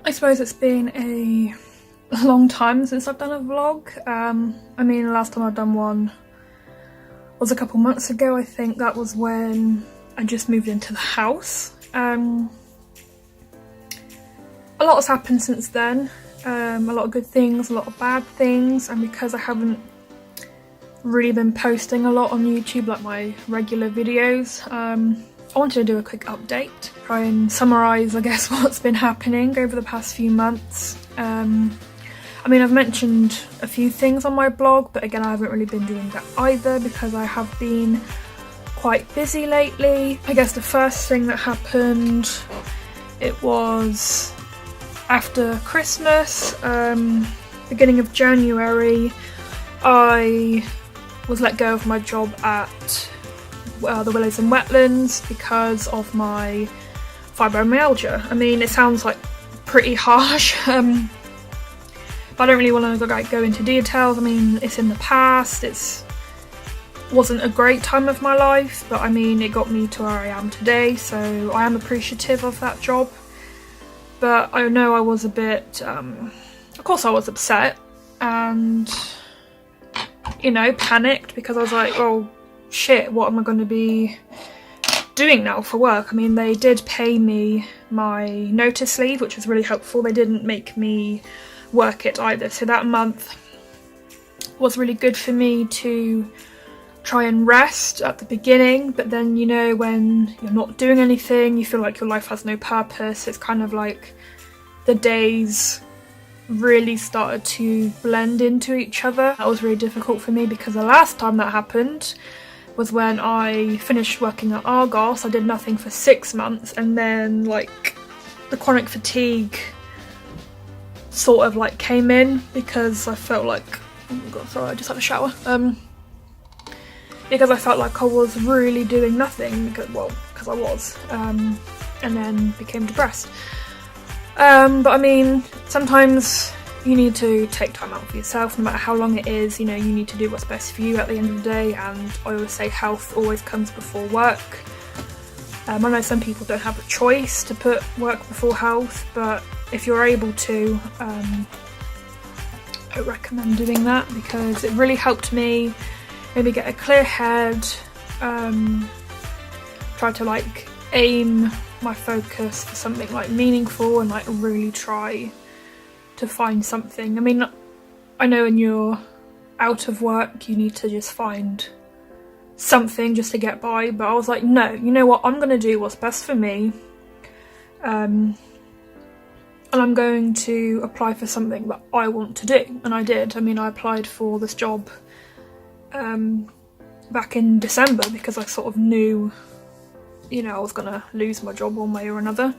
I suppose it's been a long time since I've done a vlog. I mean, the last time I've done one was a couple months ago. I think that was when I just moved into the house. A lot has happened since then. A lot of good things, a lot of bad things, and because I haven't really been posting a lot on YouTube like my regular videos, I wanted to do a quick update, try and summarise, I guess, what's been happening over the past few months. I mean, I've mentioned a few things on my blog, but again, I haven't really been doing that either because I have been quite busy lately. I guess the first thing that happened, it was after Christmas, beginning of January, I was let go of my job at the Willows and Wetlands because of my fibromyalgia. I mean, it sounds like pretty harsh, but I don't really want to go into details. I mean, it's in the past, wasn't a great time of my life, but I mean, it got me to where I am today, so I am appreciative of that job. But I know I was a bit, of course I was upset and, you know, panicked because I was like, oh shit, what am I going to be doing now for work? I mean, they did pay me my notice leave, which was really helpful. They didn't make me work it either, so that month was really good for me to try and rest at the beginning. But then, you know, when you're not doing anything, you feel like your life has no purpose. It's kind of like the days really started to blend into each other. That was really difficult for me because the last time that happened was when I finished working at Argos. I did nothing for 6 months, and then like the chronic fatigue sort of like came in because I felt like, oh my god, sorry, I just had a shower. Because I felt like I was really doing nothing because I was, and then became depressed. But I mean, sometimes you need to take time out for yourself, no matter how long it is. You know, you need to do what's best for you at the end of the day, and I always say health always comes before work. I know some people don't have a choice to put work before health, but if you're able to, I recommend doing that because it really helped me maybe get a clear head, try to like aim my focus for something like meaningful and like really try to find something. I mean, I know when you're out of work you need to just find something just to get by, but I was like, no, you know what, I'm gonna do what's best for me, and I'm going to apply for something that I want to do. And I did. I mean, I applied for this job back in December because I sort of knew, you know, I was gonna lose my job one way or another.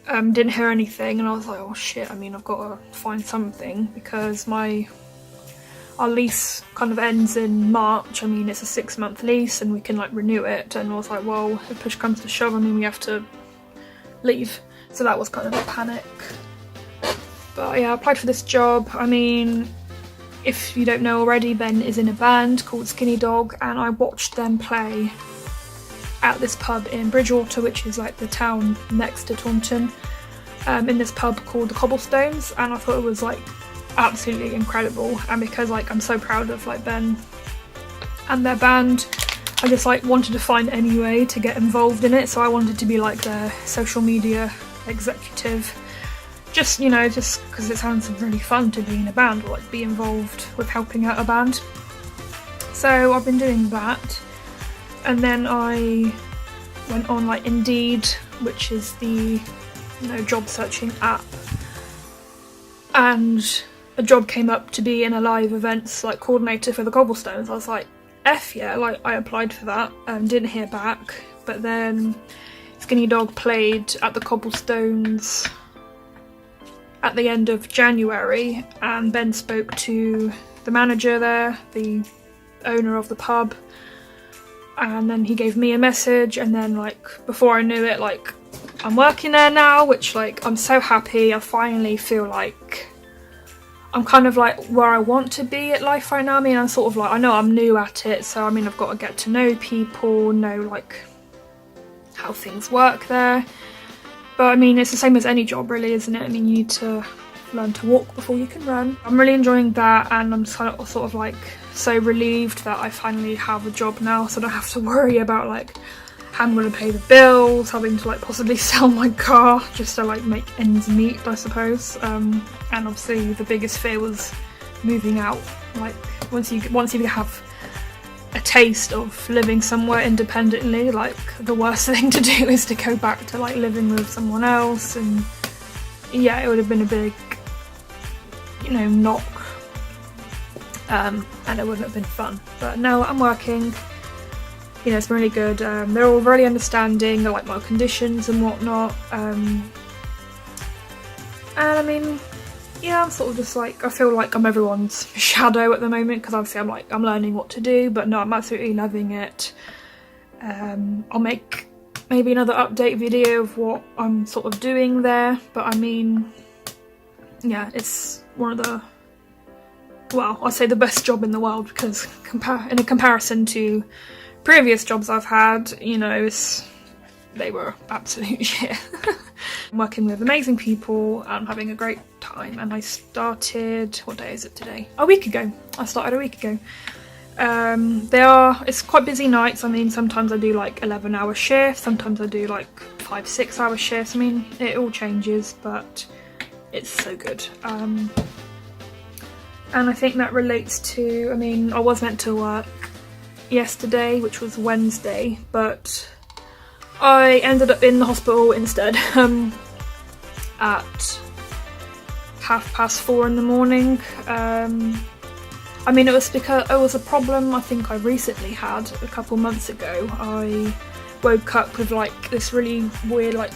Didn't hear anything, and I was like, oh shit, I mean, I've got to find something because our lease kind of ends in March. I mean, it's a 6-month lease and we can like renew it, and I was like, well, if push comes to shove, I mean, we have to leave. So that was kind of a panic. But yeah, I applied for this job. I mean, if you don't know already, Ben is in a band called Skinny Dog, and I watched them play at this pub in Bridgewater, which is like the town next to Taunton, in this pub called the Cobblestones, and I thought it was like absolutely incredible. And because like I'm so proud of like Ben and their band, I just like wanted to find any way to get involved in it. So I wanted to be like their social media executive, just, you know, just because it sounds really fun to be in a band or like be involved with helping out a band. So I've been doing that. And then I went on like Indeed, which is the, you know, job searching app, and a job came up to be in a live events like coordinator for the Cobblestones. I was like, F yeah, like I applied for that and didn't hear back. But then Skinny Dog played at the Cobblestones at the end of January, and Ben spoke to the manager there, the owner of the pub, and then he gave me a message, and then like before I knew it, like I'm working there now, which like I'm so happy. I finally feel like I'm kind of like where I want to be at life right now. I mean, I'm sort of like, I know I'm new at it, so I mean, I've got to get to know people, know like how things work there. But I mean, it's the same as any job really, isn't it? I mean, you need to learn to walk before you can run. I'm really enjoying that, and I'm sort of like so relieved that I finally have a job now, so I don't have to worry about like how I'm going to pay the bills, having to like possibly sell my car just to like make ends meet, I suppose. And obviously the biggest fear was moving out. Like once you have a taste of living somewhere independently, like the worst thing to do is to go back to like living with someone else, and yeah, it would have been a big, you know, knock, and it wouldn't have been fun. But now I'm working, you know, it's been really good. They're all really understanding, like my conditions and whatnot, and I mean, yeah, I'm sort of just like, I feel like I'm everyone's shadow at the moment, because obviously I'm learning what to do, but no, I'm absolutely loving it. I'll make maybe another update video of what I'm sort of doing there, but I mean, yeah, it's one of the, well, I'd say the best job in the world, because in a comparison to previous jobs I've had, you know, they were absolute shit. I'm working with amazing people, I'm having a great time, and I started, what day is it today? A week ago. I started a week ago. It's quite busy nights. I mean, sometimes I do like 11-hour shifts, sometimes I do like 5-6 hour shifts. I mean, it all changes, but it's so good. And I think that relates to, I mean, I was meant to work yesterday, which was Wednesday, but I ended up in the hospital instead at 4:30 in the morning. I mean, it was because it was a problem I think I recently had a couple months ago. I woke up with like this really weird like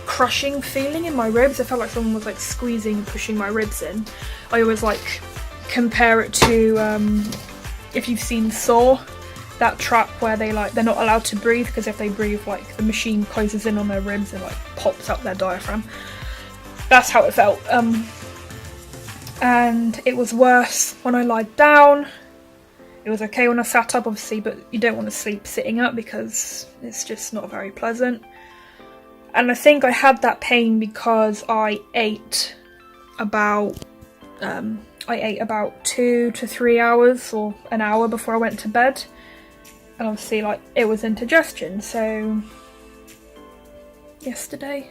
crushing feeling in my ribs. I felt like someone was like squeezing, pushing my ribs in. I always like compare it to if you've seen Saw, that trap where they're not allowed to breathe, because if they breathe, like the machine closes in on their ribs and like pops up their diaphragm. That's how it felt. And it was worse when I lied down. It was okay when I sat up, obviously, but you don't want to sleep sitting up because it's just not very pleasant. And I think I had that pain because I ate about 2 to 3 hours or an hour before I went to bed. And obviously, like, it was indigestion. So yesterday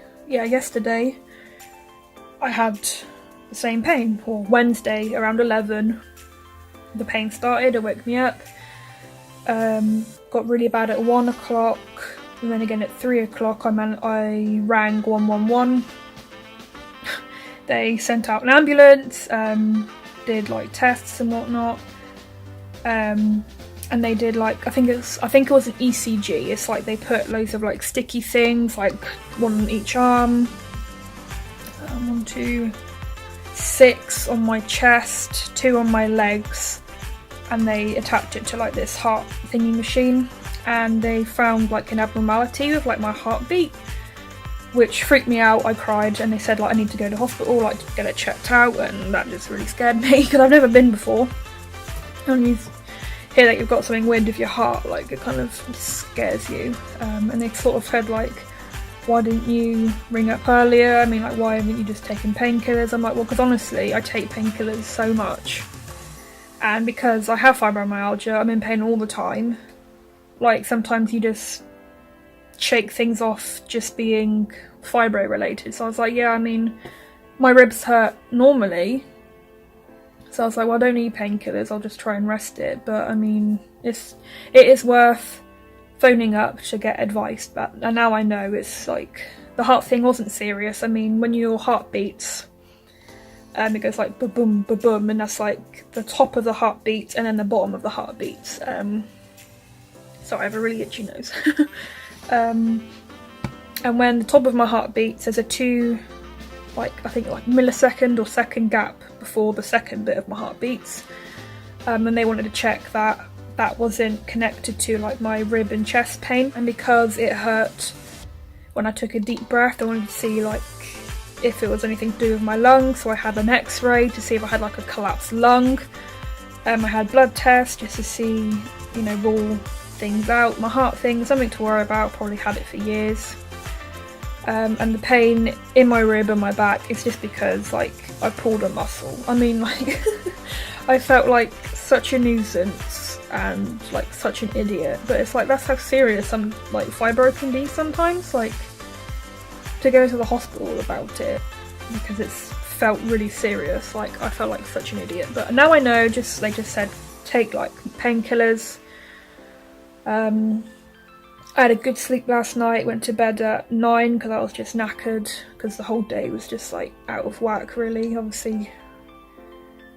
I had the same pain, or Wednesday around 11 the pain started. It woke me up, got really bad at 1 o'clock, and then again at 3 o'clock I rang 111. They sent out an ambulance, did like tests and whatnot, and they did like, I think it was an ECG. It's like they put loads of like sticky things, like one on each arm, 1, 2, 6 on my chest, 2 on my legs, and they attached it to like this heart thingy machine, and they found like an abnormality with like my heartbeat, which freaked me out. I cried, and they said like I need to go to hospital, like to get it checked out, and that just really scared me because I've never been before. And you hear that you've got something weird with your heart, like it kind of scares you. And they sort of said like, why didn't you ring up earlier? I mean, like, why haven't you just taken painkillers? I'm like, well, because honestly, I take painkillers so much. And because I have fibromyalgia, I'm in pain all the time. Like, sometimes you just shake things off just being fibro related. So I was like, yeah, I mean, my ribs hurt normally. So I was like, well, I don't need painkillers, I'll just try and rest it. But I mean, it is worth phoning up to get advice, and now I know it's like, the heart thing wasn't serious. I mean, when your heart beats, it goes like ba-boom, ba-boom, and that's like the top of the heartbeat and then the bottom of the heartbeat. So I have a really itchy nose. And when the top of my heart beats, there's a 2, like, I think like millisecond or second gap before the second bit of my heart beats. And they wanted to check that wasn't connected to like my rib and chest pain, and because it hurt when I took a deep breath, I wanted to see like if it was anything to do with my lungs. So I had an x-ray to see if I had like a collapsed lung. I had blood tests just to see, you know, rule things out. My heart thing, something to worry about, probably had it for years. and the pain in my rib and my back is just because like I pulled a muscle. I mean, like I felt like such a nuisance and like such an idiot, but it's like that's how serious some like fibro can be sometimes, like to go to the hospital about it because it's felt really serious. Like I felt like such an idiot, but now I know, they just said take like painkillers. I had a good sleep last night, went to bed at 9 because I was just knackered because the whole day was just like out of whack really. Obviously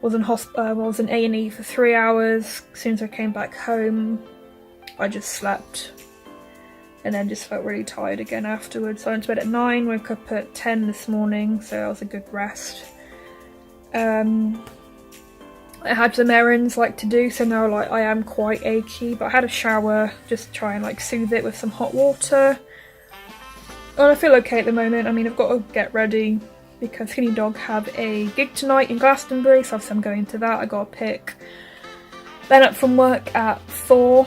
was in A&E for 3 hours. As soon as I came back home I just slept and then just felt really tired again afterwards. So I went to bed at 9, woke up at 10 this morning, so that was a good rest. I had some errands like to do, so now like I am quite achy, but I had a shower just to try and like soothe it with some hot water. And I feel okay at the moment. I mean, I've got to get ready because Skinny Dog have a gig tonight in Glastonbury, so obviously I'm going to that. I got to pick Ben up from work at 4,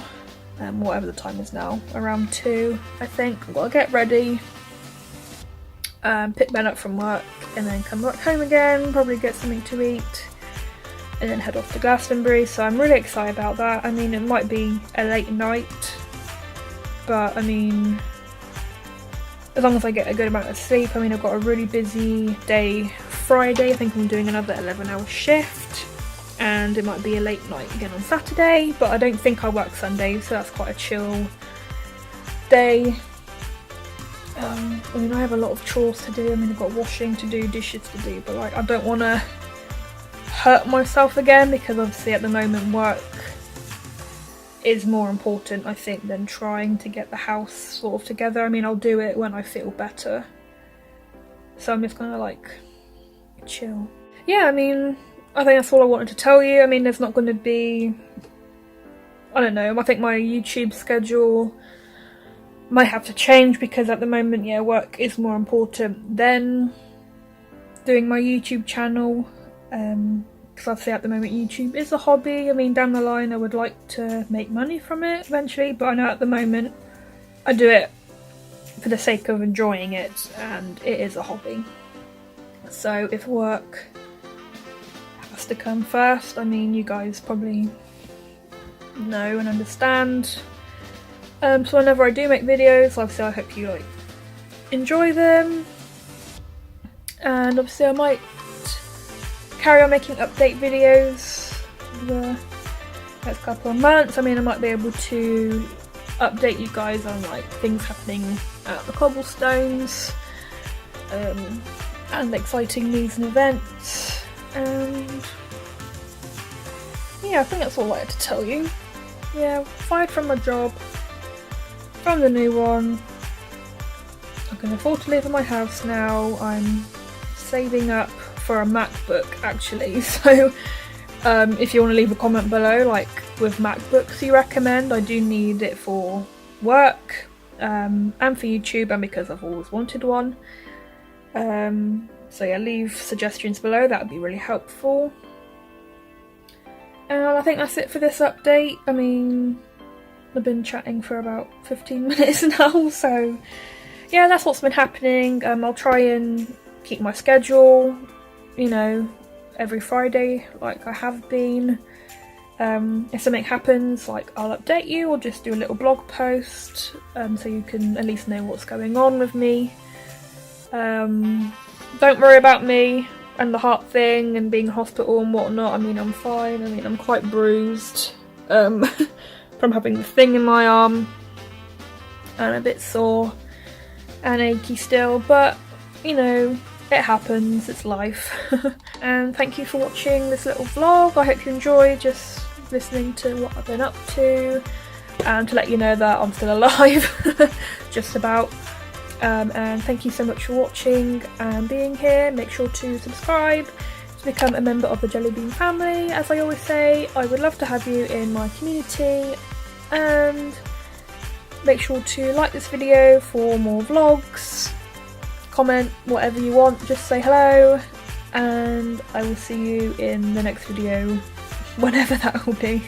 whatever the time is now, around 2 I think. I've got to get ready, pick Ben up from work and then come back home again, probably get something to eat, and then head off to Glastonbury, so I'm really excited about that. I mean, it might be a late night, but I mean, as long as I get a good amount of sleep. I mean, I've got a really busy day Friday. I think I'm doing another 11-hour shift, and it might be a late night again on Saturday, but I don't think I'll work Sunday, so that's quite a chill day. I mean, I have a lot of chores to do. I mean, I've got washing to do, dishes to do, but like I don't want to hurt myself again because obviously at the moment work is more important, I think, than trying to get the house sort of together. I mean, I'll do it when I feel better, so I'm just gonna like chill. Yeah, I mean, I think that's all I wanted to tell you. I mean, there's not going to be, I don't know, I think my YouTube schedule might have to change because at the moment, yeah, work is more important than doing my YouTube channel. Because obviously at the moment YouTube is a hobby. I mean, down the line I would like to make money from it eventually, but I know at the moment I do it for the sake of enjoying it, and it is a hobby. So if work has to come first, I mean, you guys probably know and understand. So whenever I do make videos, obviously I hope you like enjoy them, and obviously I might carry on making update videos for the next couple of months. I mean, I might be able to update you guys on like things happening at the cobblestones, and exciting news and events, and yeah, I think that's all I had to tell you. Yeah, fired from my job, from the new one. I can afford to live in my house now. I'm saving up for a MacBook actually, so if you want to leave a comment below like with MacBooks you recommend. I do need it for work and for YouTube, and because I've always wanted one. So yeah, leave suggestions below, that would be really helpful. And I think that's it for this update. I mean, I've been chatting for about 15 minutes now, so yeah, that's what's been happening. I'll try and keep my schedule, you know, every Friday like I have been. If something happens, like I'll update you or just do a little blog post, so you can at least know what's going on with me. Don't worry about me and the heart thing and being in hospital and whatnot. I mean, I'm fine. I mean, I'm quite bruised from having the thing in my arm, and a bit sore and achy still, but you know, it happens, it's life. And thank you for watching this little vlog. I hope you enjoyed just listening to what I've been up to, and to let you know that I'm still alive, just about. And thank you so much for watching and being here. Make sure to subscribe to become a member of the Jellibean family. As I always say, I would love to have you in my community, and make sure to like this video for more vlogs, comment whatever you want, just say hello, and I will see you in the next video, whenever that will be.